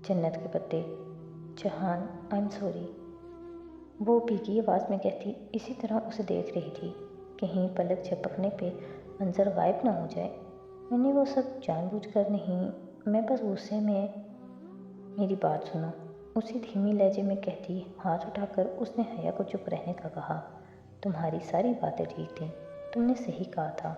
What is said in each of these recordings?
जन्नत के पत्ते। जहान, आई एम सॉरी, वो भीगी आवाज़ में कहती इसी तरह उसे देख रही थी, कहीं पलक झपकने पे मंजर गायब ना हो जाए। मैंने वो सब जानबूझकर नहीं, मैं बस गुस्से में। मेरी बात सुनो, उसी धीमी लहजे में कहती हाथ उठाकर उसने हया को चुप रहने का कहा। तुम्हारी सारी बातें ठीक थीं, तुमने सही कहा था।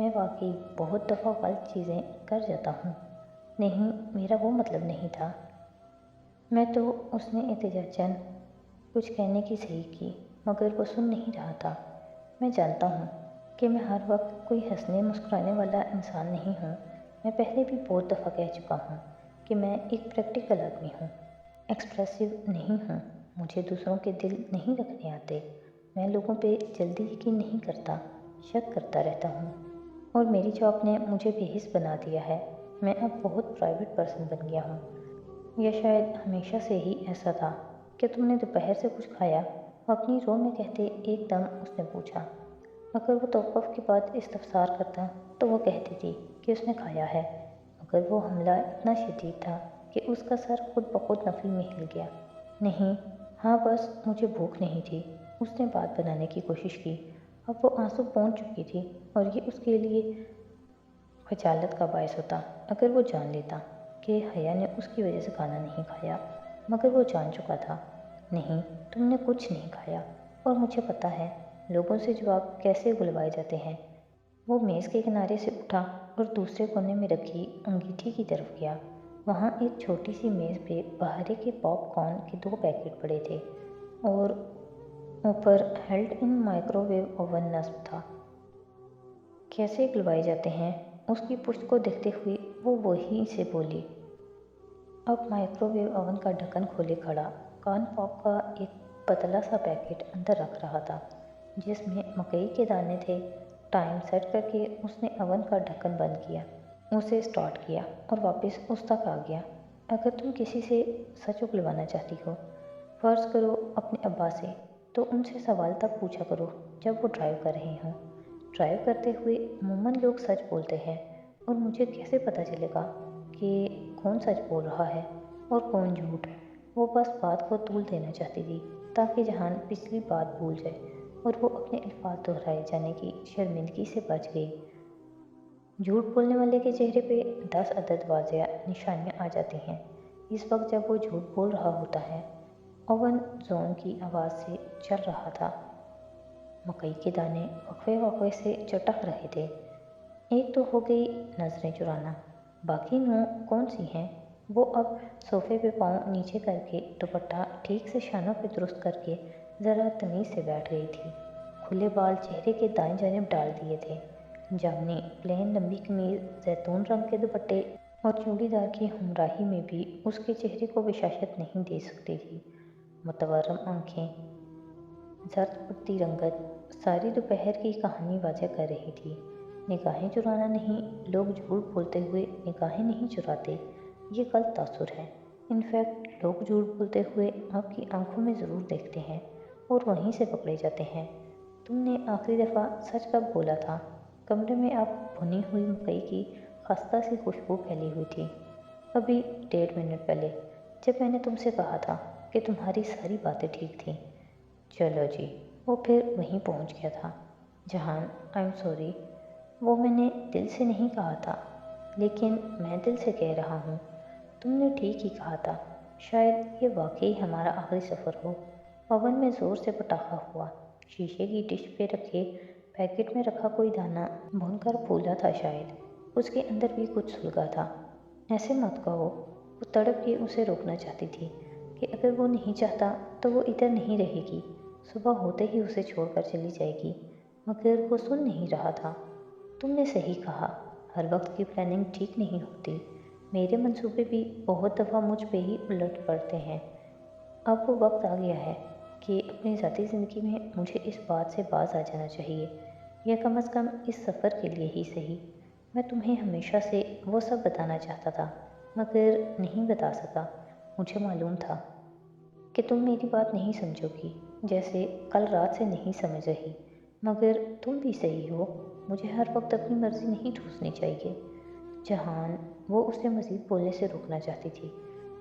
मैं वाकई बहुत दफ़ा गलत चीज़ें कर जाता हूँ। नहीं, मेरा वो मतलब नहीं था। मैं तो, उसने एहतिजाजन कुछ कहने की सही की, मगर वो सुन नहीं रहा था। मैं जानता हूँ कि मैं हर वक्त कोई हंसने मुस्कुराने वाला इंसान नहीं हूँ। मैं पहले भी बहुत दफ़ा कह चुका हूँ कि मैं एक प्रैक्टिकल आदमी हूँ, एक्सप्रेसिव नहीं हूँ। मुझे दूसरों के दिल नहीं रखने आते। मैं लोगों पे जल्दी यकीन नहीं करता, शक करता रहता हूँ। और मेरी जॉब ने मुझे बेहिस बना दिया है। मैं अब बहुत प्राइवेट पर्सन बन गया हूँ। या शायद हमेशा से ही ऐसा था। क्या तुमने दोपहर से कुछ खाया? अपनी रो में कहते एकदम उसने पूछा। अगर वो तौक़ुफ़ के बाद इस्तफ़सार करता तो वो कहती थी कि उसने खाया है, मगर वो हमला इतना शदीद था कि उसका सर खुद ब खुद नफ़ी में हिल गया। नहीं, हाँ, बस मुझे भूख नहीं थी। उसने बात बनाने की कोशिश की। अब वो आंसू पहुँच चुकी थी और ये उसके लिए खजालत का बायस होता अगर वो जान लेता कि हया ने उसकी वजह से खाना नहीं खाया। मगर वो जान चुका था, नहीं, तुमने कुछ नहीं खाया। और मुझे पता है लोगों से जवाब कैसे बुलवाए जाते हैं। वो मेज़ के किनारे से उठा और दूसरे कोने में रखी अंगीठी की तरफ गया। वहाँ एक छोटी सी मेज़ पे बाहरी के पॉपकॉर्न के 2 पैकेट पड़े थे और ऊपर हेल्ड इन माइक्रोवेव ओवन नस्ब था। कैसे बुलवाए जाते हैं? उसकी पुश्त को देखते हुए वो वहीं से बोली। अब माइक्रोवेव ओवन का ढक्कन खोले खड़ा कॉर्न पॉप का एक पतला सा पैकेट अंदर रख रहा था, जिसमें मकई के दाने थे। टाइम सेट करके उसने ओवन का ढक्कन बंद किया, उसे स्टार्ट किया और वापस उस तक आ गया। अगर तुम किसी से सच उगलवाना चाहती हो, फ़र्ज़ करो अपने अब्बा से, तो उनसे सवाल तब पूछा करो जब वो ड्राइव कर रहे हों। ड्राइव करते हुए अमूमन लोग सच बोलते हैं, और मुझे कैसे पता चलेगा कि कौन सच बोल रहा है और कौन झूठ? वो बस बात को तूल देना चाहती थी ताकि जहान पिछली बात भूल जाए और वो अपने अल्फाज दोहराए जाने की शर्मिंदगी से बच गई। झूठ बोलने वाले के चेहरे पे 10 अदद वाज़ेह निशानियाँ आ जाती हैं इस वक्त जब वो झूठ बोल रहा होता है। ओवन जोन की आवाज़ से चल रहा था। मकई के दाने वक्फे वक्फे से चटक रहे थे। एक तो हो गई नज़रें चुराना, बाकी 9 कौन सी हैं? वो अब सोफ़े पे पाँव नीचे करके दुपट्टा ठीक से शानों पे दुरुस्त करके ज़रा तमीज़ से बैठ गई थी। खुले बाल चेहरे के दाएं जानिब डाल दिए थे। जामनी प्लेन लंबी कमीज़, जैतून रंग के दुपट्टे और चूड़ीदार की हमराही में भी उसके चेहरे को विशाशत नहीं दे सकती थी। मुतवर्रम आँखें, जर्द पड़ती रंगत सारी दोपहर की कहानी वाज़ह कर रही थी। निगाहें चुराना नहीं, लोग झूठ बोलते हुए निगाहें नहीं चुराते, ये गलत तासुर है। इनफैक्ट लोग झूठ बोलते हुए आपकी आंखों में ज़रूर देखते हैं और वहीं से पकड़े जाते हैं। तुमने आखिरी दफ़ा सच कब बोला था? कमरे में अब भुनी हुई मकई की खस्ता सी खुशबू फैली हुई थी। अभी 1.5 मिनट पहले, जब मैंने तुमसे कहा था कि तुम्हारी सारी बातें ठीक थीं। चलो जी, वो फिर वहीं पहुंच गया था। जहान, आई एम सॉरी, वो मैंने दिल से नहीं कहा था, लेकिन मैं दिल से कह रहा हूँ। तुमने ठीक ही कहा था। शायद ये वाकई हमारा आखिरी सफ़र हो। ओवन में ज़ोर से पटाखा हुआ। शीशे की डिश पे रखे पैकेट में रखा कोई दाना भुनकर फूला था शायद। उसके अंदर भी कुछ सुलगा था। ऐसे मत कहो, वो तड़प के उसे रोकना चाहती थी कि अगर वो नहीं चाहता तो वो इधर नहीं रहेगी, सुबह होते ही उसे छोड़कर चली जाएगी, मगर वो सुन नहीं रहा था। तुमने सही कहा, हर वक्त की प्लानिंग ठीक नहीं होती। मेरे मंसूबे भी बहुत दफ़ा मुझ पे ही उलट पड़ते हैं। अब वो वक्त आ गया है कि अपनी ज़ाती ज़िंदगी में मुझे इस बात से बाज आ जाना चाहिए, या कम अज़ कम इस सफ़र के लिए ही सही। मैं तुम्हें हमेशा से वो सब बताना चाहता था, मगर नहीं बता सका। मुझे मालूम था कि तुम मेरी बात नहीं समझोगी, जैसे कल रात से नहीं समझ रही। मगर तुम भी सही हो, मुझे हर वक्त अपनी मर्ज़ी नहीं ठूसनी चाहिए। जहान, वो उसे मज़ीद बोलने से रोकना चाहती थी,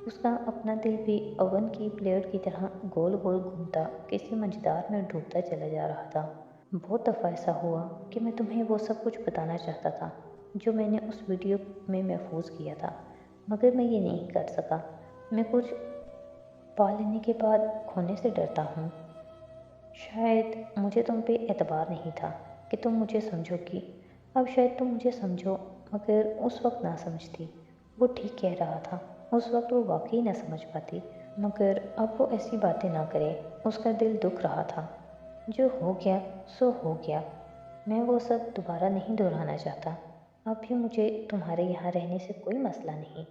اس کا اپنا دل بھی اوون کی پلیٹ کی طرح گول گول گھومتا کسی مجدار میں ڈوبتا چلا جا رہا تھا۔ بہت دفعہ ایسا ہوا کہ میں تمہیں وہ سب کچھ بتانا چاہتا تھا جو میں نے اس ویڈیو میں محفوظ کیا تھا، مگر میں یہ نہیں کر سکا۔ میں کچھ پا لینے کے بعد کھونے سے ڈرتا ہوں۔ شاید مجھے تم پہ اعتبار نہیں تھا کہ تم مجھے سمجھو گی۔ اب شاید تم مجھے سمجھو، مگر اس وقت نہ سمجھتی۔ وہ ٹھیک کہہ رہا تھا، اس وقت وہ واقعی نہ سمجھ پاتی، مگر اب وہ ایسی باتیں نہ کرے۔ اس کا دل دکھ رہا تھا۔ جو ہو گیا سو ہو گیا، میں وہ سب دوبارہ نہیں دہرانا چاہتا۔ اب بھی مجھے تمہارے یہاں رہنے سے کوئی مسئلہ نہیں،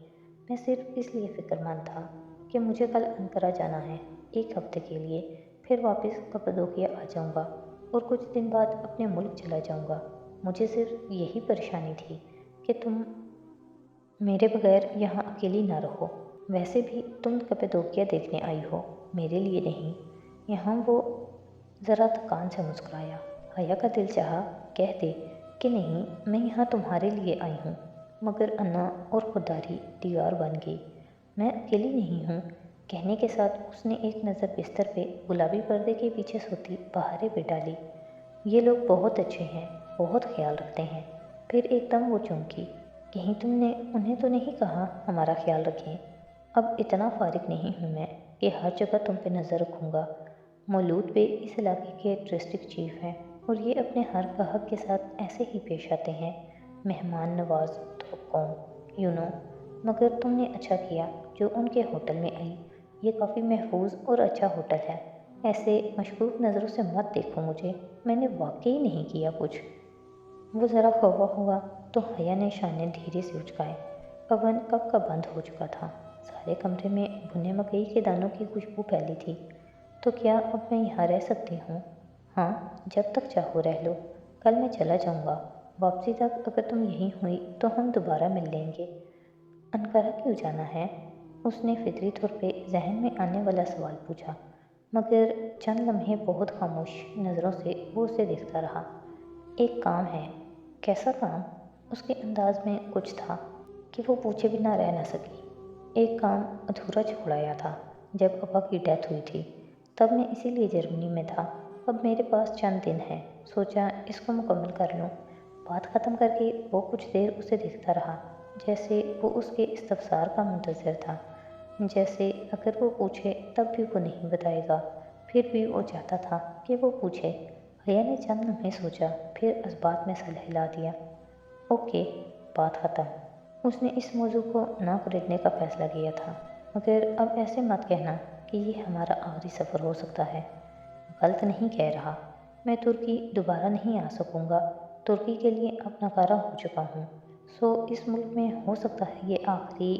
میں صرف اس لیے فکر مند تھا کہ مجھے کل انقرہ جانا ہے 1 ہفتے کے لیے، پھر واپس کپادوکیا آ جاؤں گا اور کچھ دن بعد اپنے ملک چلا جاؤں گا۔ مجھے صرف یہی پریشانی تھی کہ تم میرے بغیر یہاں اکیلی نہ رہو۔ ویسے بھی تم کپادوکیا دیکھنے آئی ہو، میرے لیے نہیں۔ یہاں وہ ذرا تھکان سے مسکرایا۔ حیا کا دل چاہا کہہ دے کہ نہیں، میں یہاں تمہارے لیے آئی ہوں، مگر انا اور خودداری دیوار بن گئی۔ میں اکیلی نہیں ہوں کہنے کے ساتھ اس نے ایک نظر بستر پہ گلابی پردے کے پیچھے سوتی بہاریں پہ ڈالی۔ یہ لوگ بہت اچھے ہیں، بہت خیال رکھتے ہیں۔ پھر ایک دم وہ چونکی۔ کہیں تم نے انہیں تو نہیں کہا ہمارا خیال رکھیں؟ اب اتنا فارغ نہیں ہوں میں کہ ہر جگہ تم پہ نظر رکھوں گا۔ مولود بے اس علاقے کے ڈسٹرکٹ چیف ہیں اور یہ اپنے ہر گاہک کے ساتھ ایسے ہی پیش آتے ہیں، مہمان نواز تو قوم، مگر تم نے اچھا کیا جو ان کے ہوٹل میں آئی۔ یہ کافی محفوظ اور اچھا ہوٹل ہے۔ ایسے مشکوک نظروں سے مت دیکھو مجھے، میں نے واقعی نہیں کیا کچھ۔ وہ ذرا خفا ہوا تو حیا نے شانے دھیرے سے اچکائے۔ اوون کب کا بند ہو چکا تھا، سارے کمرے میں بھنے مکئی کے دانوں کی خوشبو پھیلی تھی۔ تو کیا اب میں یہاں رہ سکتی ہوں؟ ہاں، جب تک چاہو رہ لو، کل میں چلا جاؤں گا۔ واپسی تک اگر تم یہیں ہوئی تو ہم دوبارہ مل لیں گے۔ انقرہ کیوں جانا ہے؟ اس نے فطری طور پہ ذہن میں آنے والا سوال پوچھا، مگر چند لمحے بہت خاموش نظروں سے وہ اسے دیکھتا رہا۔ ایک کام ہے۔ کیسا کام؟ اس کے انداز میں کچھ تھا کہ وہ پوچھے بنا رہ نہ سکی۔ ایک کام ادھورا چھوڑ آیا تھا جب ابا کی ڈیتھ ہوئی تھی، تب میں اسی لیے جرمنی میں تھا۔ اب میرے پاس چند دن ہیں، سوچا اس کو مکمل کر لوں۔ بات ختم کر کے وہ کچھ دیر اسے دیکھتا رہا، جیسے وہ اس کے استفسار کا منتظر تھا، جیسے اگر وہ پوچھے تب بھی وہ نہیں بتائے گا، پھر بھی وہ چاہتا تھا کہ وہ پوچھے۔ حیا نے چند لمحے سوچا، پھر اس بات میں سر ہلا دیا۔ اوکے، بات ختم۔ اس نے اس موضوع کو نہ خریدنے کا فیصلہ کیا تھا، مگر اب ایسے مت کہنا کہ یہ ہمارا آخری سفر ہو سکتا ہے۔ غلط نہیں کہہ رہا، میں ترکی دوبارہ نہیں آ سکوں گا، ترکی کے لیے اب ناکارہ ہو چکا ہوں، سو اس ملک میں ہو سکتا ہے یہ آخری۔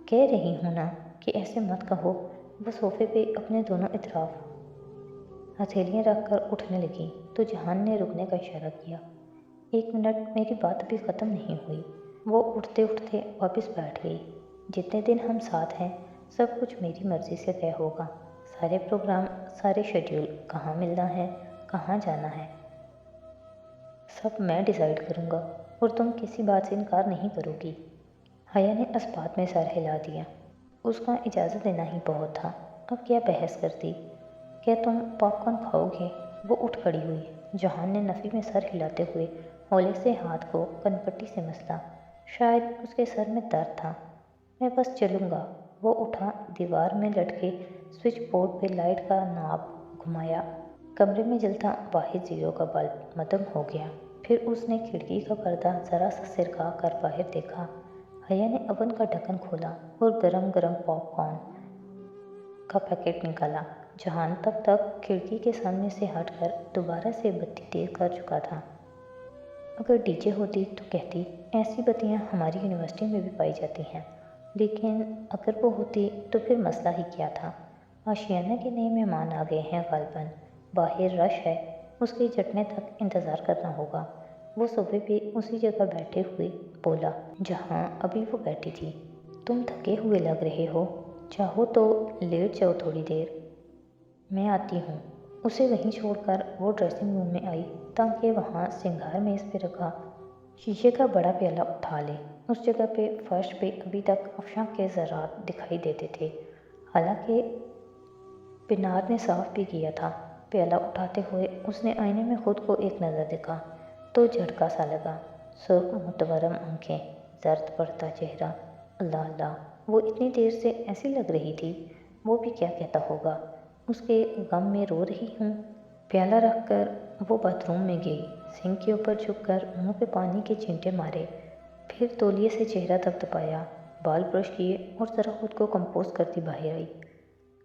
کہہ رہی ہوں نا کہ ایسے مت کہو۔ وہ صوفے پہ اپنے دونوں اطراف ہتھیلیاں رکھ کر اٹھنے لگی تو جہان نے رکنے کا اشارہ کیا۔ 1 منٹ، میری بات ابھی ختم نہیں ہوئی۔ وہ اٹھتے اٹھتے واپس بیٹھ گئی۔ جتنے دن ہم ساتھ ہیں سب کچھ میری مرضی سے طے ہوگا، سارے پروگرام، سارے شیڈیول، کہاں ملنا ہے، کہاں جانا ہے، سب میں ڈیسائیڈ کروں گا اور تم کسی بات سے انکار نہیں کرو گی۔ حیا نے اس بات میں سر ہلا دیا۔ اس کا اجازت دینا ہی بہت تھا، اب کیا بحث کرتی۔ کیا تم پاپ کارن کھاؤ گے؟ وہ اٹھ کھڑی ہوئی۔ جہان نے نفی میں سر ہلاتے ہوئے ہولے سے ہاتھ کو کنپٹی سے مسلا، شاید اس کے سر میں درد تھا۔ میں بس چلوں گا۔ وہ اٹھا، دیوار میں لٹکے سوئچ بورڈ پہ لائٹ کا ناب گھمایا۔ کمرے میں جلتا واحد زیرو کا بلب مدھم ہو گیا۔ پھر اس نے کھڑکی کا پردہ ذرا سا سرکا کر باہر دیکھا۔ حیا نے اوون کا ڈھکن کھولا اور گرم گرم پاپ کارن کا پیکٹ نکالا۔ جہان تب تک کھڑکی کے سامنے سے ہٹ کر دوبارہ سے بتی تیز کر چکا تھا۔ اگر ڈی جے ہوتی تو کہتی، ایسی بتیاں ہماری یونیورسٹی میں بھی پائی جاتی ہیں، لیکن اگر وہ ہوتی تو پھر مسئلہ ہی کیا تھا۔ آشیانہ کے نئے مہمان آ گئے ہیں غالباً، باہر رش ہے، اس کے جٹنے تک انتظار کرنا ہوگا۔ وہ صوفے پہ اسی جگہ بیٹھے ہوئے بولا جہاں ابھی وہ بیٹھی تھی۔ تم تھکے ہوئے لگ رہے ہو، چاہو تو لیٹ جاؤ تھوڑی دیر۔ میں آتی ہوں۔ اسے وہیں چھوڑ کر وہ ڈریسنگ روم میں آئی تاکہ وہاں سنگھار میز پہ رکھا शीशे का बड़ा प्याला उठा ले। उस जगह पे फर्श पे अभी तक अफशां के ज़रात दिखाई देते थे, हालांकि पिनार ने साफ भी किया था। प्याला उठाते हुए उसने आईने में खुद को एक नज़र देखा तो झटका सा लगा। सुर्ख मुतवरम आंखें, जर्द पड़ता चेहरा। अल्लाह अल्लाह, वो इतनी देर से ऐसी लग रही थी। वो भी क्या कहता होगा, उसके गम में रो रही हूँ। प्याला रख कर वो बाथरूम में गई। सिंक के ऊपर झुककर मुंह पे पानी के छींटे मारे, फिर तौलिए से चेहरा थपथपाया, बाल ब्रश किए और ज़रा खुद को कंपोज करती बाहर आई।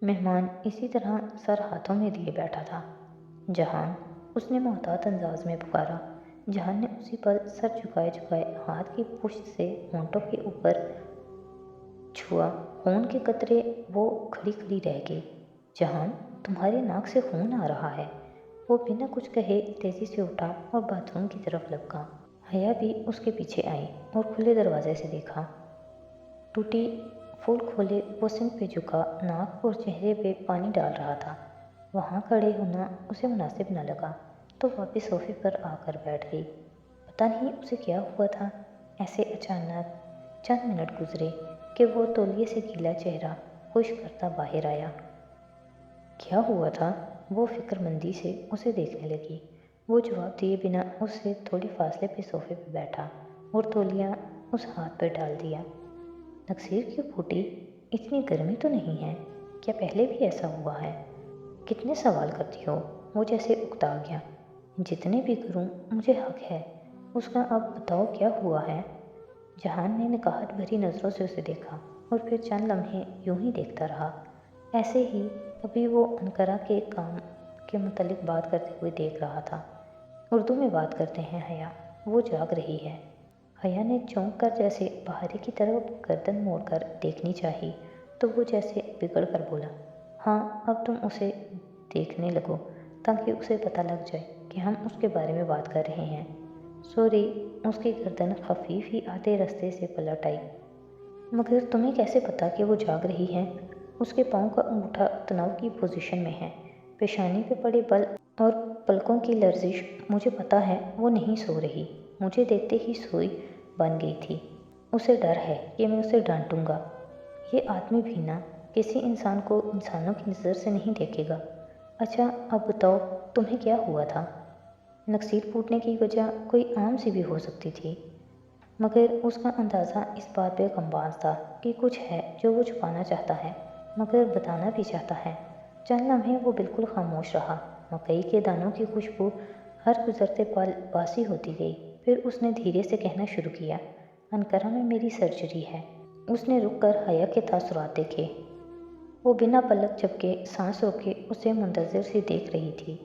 मेहमान इसी तरह सर हाथों में लिए बैठा था। जहान, उसने मोहतात अंदाज में पुकारा। जहान ने उसी पल सर झुकाए झुकाए हाथ की पुश्त से होंठों के ऊपर छुआ। खून के कतरे। वो खड़ी खड़ी रह गई। जहान, तुम्हारे नाक से खून आ रहा है। वो बिना कुछ कहे तेज़ी से उठा और बाथरूम की तरफ लपका। हया भी उसके पीछे आई और खुले दरवाजे से देखा। टूटी फूल खोले वो सिंक पे झुका, नाक और चेहरे पे पानी डाल रहा था। वहाँ खड़े होना उसे मुनासिब न लगा तो वापस सोफे पर आकर बैठ गई। पता नहीं उसे क्या हुआ था। ऐसे अचानक चंद मिनट गुजरे कि वो तौलिए से गीला चेहरा खुश करता बाहर आया। क्या हुआ था? वो फिक्रमंदी से उसे देखने लगी। वो जवाब दिए बिना उससे थोड़ी फासले पे सोफे पे बैठा और तौलिया उस हाथ पर डाल दिया। नक्सीर क्यों फूटी? इतनी गर्मी तो नहीं है। क्या पहले भी ऐसा हुआ है? कितने सवाल करती हो? वो जैसे उकता गया। जितने भी करूं मुझे हक है उसका। अब बताओ क्या हुआ है? जहान ने निकाहत भरी नज़रों से उसे देखा और फिर चंद लम्हे यूं ही देखता रहा। ऐसे ही अभी वो अनकरा के काम के मुतल्लिक बात करते हुए देख रहा था। उर्दू में बात करते हैं हया, वो जाग रही है। हया ने चौंक कर जैसे बाहरी की तरफ गर्दन मोड़कर देखनी चाहिए तो वो जैसे बिगड़ कर बोला, हाँ अब तुम उसे देखने लगो ताकि उसे पता लग जाए कि हम उसके बारे में बात कर रहे हैं। सॉरी। उसकी गर्दन खफीफ ही आधे रास्ते से पलट आई। मगर तुम्हें कैसे पता कि वो जाग रही है? उसके पाँव का अंगूठा तनाव की पोजीशन में है। पेशानी पे पड़े बल और पलकों की लर्जिश, मुझे पता है वो नहीं सो रही। मुझे देखते ही सोई बन गई थी। उसे डर है कि मैं उसे डांटूंगा। ये आदमी भी ना किसी इंसान को इंसानों की नज़र से नहीं देखेगा। अच्छा अब बताओ तुम्हें क्या हुआ था? नक्सीर फूटने की वजह कोई आम सी भी हो सकती थी, मगर उसका अंदाज़ा इस बात पे गमबाज था कि कुछ है जो वो छुपाना चाहता है मगर बताना भी चाहता है। चंद लम्हे वो बिल्कुल खामोश रहा। मकई के दानों की खुशबू हर गुजरते पल बासी होती गई। फिर उसने धीरे से कहना शुरू किया, अनकरा में मेरी सर्जरी है। उसने रुक कर हया के तासुरात देखे। वो बिना पलक झपके सांस रोके उसे मुंतज़िर सी देख रही थी।